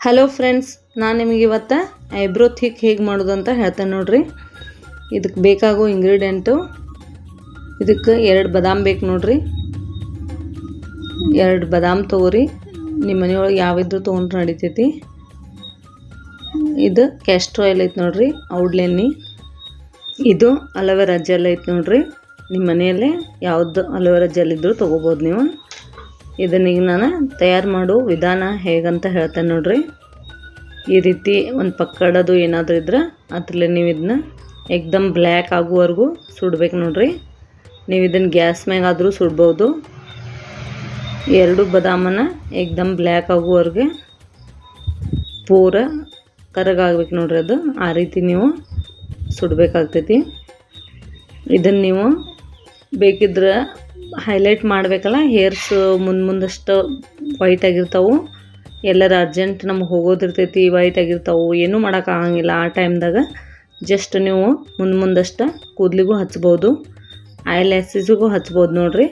Hello friends, ನಾನು ನಿಮಗೆ ಇವತ್ತು ಐಬ್ರೋ ಥಿಕ್ ಹೇಗೆ ಮಾಡೋದು ಅಂತ ಹೇಳ್ತೇನೆ ನೋಡ್ರಿ. ಇದಕ್ಕೆ ಬೇಕಾಗೋ ಇಂಗ್ರೀಡಿಯೆಂಟು, ಇದಕ್ಕೆ 2 ಬಾದಾಮ್ ಬೇಕು ನೋಡ್ರಿ. 2 ಬಾದಾಮ್ ತೊಗೊರಿ. ನಿಮ್ಮ ಮನೆಯೊಳಗೆ ಯಾವಿದ್ರು ತೊಗೊಂಡ್ರೆ ನಡಿತೈತಿ. ಇದು ಕ್ಯಾಸ್ಟ್ರ್ ಆಯಿಲ್ ಐತೆ ನೋಡ್ರಿ, ಔಡ್ಲೆಣ್ಣೆ. ಇದು ಅಲೋವೆರಾ ಜೆಲ್ ಐತೆ ನೋಡ್ರಿ. ನಿಮ್ಮ ಮನೆಯಲ್ಲೇ ಯಾವುದು ಅಲೋವೆರಾ ಜೆಲ್ ಇದ್ದರೂ ತೊಗೋಬೋದು ನೀವು. ಇದನ್ನೀಗ ನಾನು ತಯಾರು ಮಾಡೋ ವಿಧಾನ ಹೇಗಂತ ಹೇಳ್ತೇನೆ ನೋಡ್ರಿ. ಈ ರೀತಿ ಒಂದು ಪಕ್ಕಡೋದು ಏನಾದರೂ ಇದ್ರೆ ಅದರಲ್ಲೇ ನೀವು ಇದನ್ನ ಏಕ್ದಮ್ ಬ್ಲ್ಯಾಕ್ ಆಗುವವರೆಗೂ ಸುಡ್ಬೇಕು ನೋಡ್ರಿ. ನೀವು ಇದನ್ನು ಗ್ಯಾಸ್ ಮ್ಯಾಗಾದರೂ ಸುಡ್ಬೋದು. 2 ಬಾದಾಮನ್ನು ಏಕ್ದಮ್ ಬ್ಲ್ಯಾಕ್ ಆಗುವವರೆಗೆ ಪೂರ ಕರಗಾಗ್ಬೇಕು ನೋಡ್ರಿ. ಅದು ಆ ರೀತಿ ನೀವು ಸುಡಬೇಕಾಗ್ತೈತಿ. ಇದನ್ನು ನೀವು ಬೇಕಿದ್ರೆ ಹೈಲೈಟ್ ಮಾಡಬೇಕಲ್ಲ, ಹೇರ್ಸ್ ಮುಂದಷ್ಟು ವೈಟ್ ಆಗಿರ್ತಾವೆ. ಎಲ್ಲರ ಅರ್ಜೆಂಟ್ ನಮ್ಗೆ ಹೋಗೋದಿರ್ತೈತಿ, ವೈಟ್ ಆಗಿರ್ತಾವೆ, ಏನೂ ಮಾಡೋಕ್ಕಾಗಂಗಿಲ್ಲ. ಆ ಟೈಮ್ದಾಗ ಜಸ್ಟ್ ನೀವು ಮುಂದಷ್ಟು ಕೂದಲಿಗೂ ಹಚ್ಬೋದು, ಐ ಲ್ಯಾಸಿಸಿಗೂ ಹಚ್ಬೋದು ನೋಡ್ರಿ.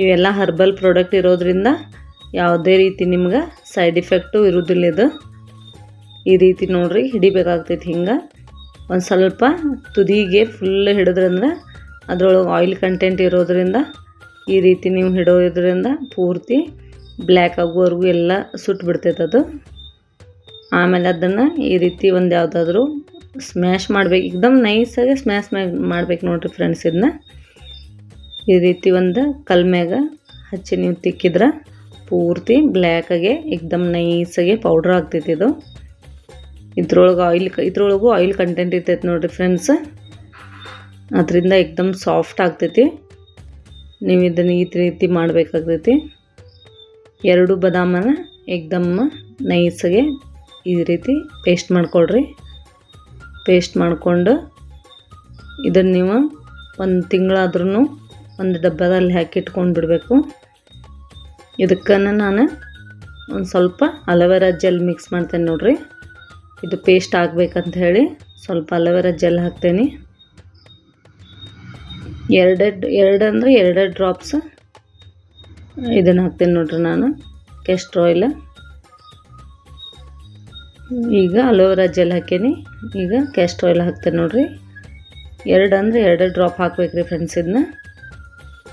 ಇವೆಲ್ಲ ಹರ್ಬಲ್ ಪ್ರಾಡಕ್ಟ್ ಇರೋದ್ರಿಂದ ಯಾವುದೇ ರೀತಿ ನಿಮ್ಗೆ ಸೈಡ್ ಇಫೆಕ್ಟು ಇರೋದಿಲ್ಲ. ಇದು ಈ ರೀತಿ ನೋಡ್ರಿ ಹಿಡಿಬೇಕಾಗ್ತೈತಿ. ಹಿಂಗೆ ಒಂದು ಸ್ವಲ್ಪ ತುದಿಗೆ ಫುಲ್ ಹಿಡಿದ್ರಂದ್ರೆ ಅದರೊಳಗೆ ಆಯಿಲ್ ಕಂಟೆಂಟ್ ಇರೋದ್ರಿಂದ ಈ ರೀತಿ ನೀವು ಹಿಡೋದ್ರಿಂದ ಪೂರ್ತಿ ಬ್ಲ್ಯಾಕ್ ಆಗುವವರೆಗೂ ಎಲ್ಲ ಸುಟ್ಟು ಬಿಡ್ತೈತೆ ಅದು. ಆಮೇಲೆ ಅದನ್ನು ಈ ರೀತಿ ಒಂದು ಯಾವುದಾದ್ರೂ ಸ್ಮ್ಯಾಶ್ ಮಾಡಬೇಕು, ಏಕ್ದಮ್ ನೈಸಾಗಿ ಸ್ಮ್ಯಾಶ್ ಮಾಡ್ಬೇಕು ನೋಡ್ರಿ ಫ್ರೆಂಡ್ಸ್. ಇದನ್ನ ಈ ರೀತಿ ಒಂದು ಕಲ್ ಮ್ಯಾಗ ಹಚ್ಚಿ ನೀವು ತಿಕ್ಕಿದ್ರೆ ಪೂರ್ತಿ ಬ್ಲ್ಯಾಕಾಗೆ ಏಕ್ದಮ್ ನೈಸಾಗೆ ಪೌಡ್ರ್ ಆಗ್ತೈತಿ. ಇದು ಇದ್ರೊಳಗೂ ಆಯಿಲ್ ಕಂಟೆಂಟ್ ಇರ್ತೈತೆ ನೋಡ್ರಿ ಫ್ರೆಂಡ್ಸ್. ಅದರಿಂದ ಏಕ್ದಮ್ ಸಾಫ್ಟ್ ಆಗ್ತೈತಿ. ನೀವು ಇದನ್ನು ಈ ರೀತಿ ಮಾಡಬೇಕಾಗ್ತೈತಿ. 2 ಬಾದಾಮನ ಏಕ್ದಮ್ ನೈಸಾಗೆ ಈ ರೀತಿ ಪೇಸ್ಟ್ ಮಾಡ್ಕೊಳ್ರಿ. ಪೇಸ್ಟ್ ಮಾಡಿಕೊಂಡು ಇದನ್ನು ನೀವು 1 ತಿಂಗಳಾದ್ರೂ ಒಂದು ಡಬ್ಬದಲ್ಲಿ ಹಾಕಿಟ್ಕೊಂಡು ಬಿಡಬೇಕು. ಇದಕ್ಕೆ ನಾನು ಒಂದು ಸ್ವಲ್ಪ ಅಲೋವೆರಾ ಜೆಲ್ ಮಿಕ್ಸ್ ಮಾಡ್ತೇನೆ ನೋಡ್ರಿ. ಇದು ಪೇಸ್ಟ್ ಆಗಬೇಕಂತ ಹೇಳಿ ಸ್ವಲ್ಪ ಅಲೋವೆರಾ ಜೆಲ್ ಹಾಕ್ತೇನೆ. 2 ಡ್ರಾಪ್ಸ್ ಇದನ್ನು ಹಾಕ್ತೇನೆ ನೋಡ್ರಿ ನಾನು, ಕ್ಯಾಸ್ಟ್ರ್ ಆಯಿಲ್. ಈಗ ಅಲೋವೆರಾ ಜೆಲ್ ಹಾಕೀನಿ, ಈಗ ಕ್ಯಾಸ್ಟ್ರ್ ಆಯಿಲ್ ಹಾಕ್ತೇನೆ ನೋಡ್ರಿ. 2 ಡ್ರಾಪ್ ಹಾಕ್ಬೇಕ್ರಿ ಫ್ರೆಂಡ್ಸ್.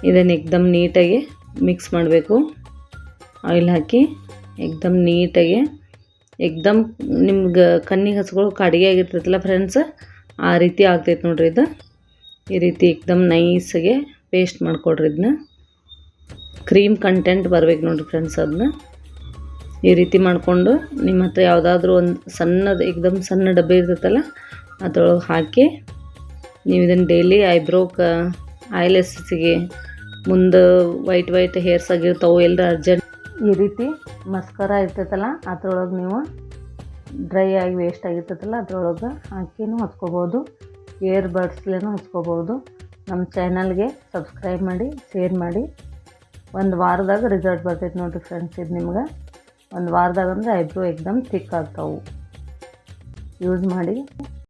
ಇದನ್ನು ಏಕ್ದಮ್ ನೀಟಾಗಿ ಮಿಕ್ಸ್ ಮಾಡಬೇಕು. ಆಯಿಲ್ ಹಾಕಿ ಏಕ್ದಮ್ ನೀಟಾಗಿ, ಏಕ್ದಮ್ ನಿಮ್ಗೆ ಕಣ್ಣಿಗೆ ಹಚ್ಕೊಳ್ಳೋ ಕಡಿಗೆ ಆಗಿರ್ತೈತಲ್ಲ ಫ್ರೆಂಡ್ಸ್, ಆ ರೀತಿ ಆಗ್ತೈತೆ ನೋಡ್ರಿ. ಇದು ಈ ರೀತಿ ಏಕ್ದಮ್ ನೈಸಾಗೆ ಪೇಸ್ಟ್ ಮಾಡ್ಕೊಡ್ರಿ. ಇದನ್ನ ಕ್ರೀಮ್ ಕಂಟೆಂಟ್ ಬರ್ಬೇಕು ನೋಡಿರಿ ಫ್ರೆಂಡ್ಸ್. ಅದನ್ನ ಈ ರೀತಿ ಮಾಡಿಕೊಂಡು ನಿಮ್ಮ ಹತ್ರ ಯಾವುದಾದ್ರೂ ಒಂದು ಸಣ್ಣದು ಏಕ್ದಮ್ ಸಣ್ಣ ಡಬ್ಬೆ ಇರ್ತೈತಲ್ಲ ಅದರೊಳಗೆ ಹಾಕಿ ನೀವು ಇದನ್ನು ಡೈಲಿ ಐಬ್ರೋಕ್ಕೆ, ಐ ಲ್ಯಾಸಿಗೆ, ಮುಂದೆ ವೈಟ್ ಹೇರ್ಸ್ ಆಗಿರ್ತಾವೆ ಎಲ್ಲರ ಅರ್ಜೆಂಟ್ ಈ ರೀತಿ ಮಸ್ಕರ ಇರ್ತೈತಲ್ಲ ಅದ್ರೊಳಗೆ ನೀವು ಡ್ರೈ ಆಗಿ ವೇಸ್ಟ್ ಆಗಿರ್ತೈತಲ್ಲ ಅದ್ರೊಳಗೆ ಹಾಕಿನೂ ಹಚ್ಕೋಬೋದು. ಇಯರ್ ಬಡ್ಸ್ಲೇನೂ ಹಚ್ಕೋಬೋದು. ನಮ್ಮ ಚಾನಲ್ಗೆ ಸಬ್ಸ್ಕ್ರೈಬ್ ಮಾಡಿ, ಶೇರ್ ಮಾಡಿ. 1 ವಾರದಾಗ ರಿಸಲ್ಟ್ ಬರ್ತೈತೆ ನೋಡಿರಿ ಫ್ರೆಂಡ್ಸ್. ಇದು ನಿಮ್ಗೆ 1 ವಾರದಾಗ ಅಂದರೆ ಐಬ್ರೋ ಏಕ್ದಮ್ ಥಿಕ್ ಆಗ್ತಾವೆ. ಯೂಸ್ ಮಾಡಿ.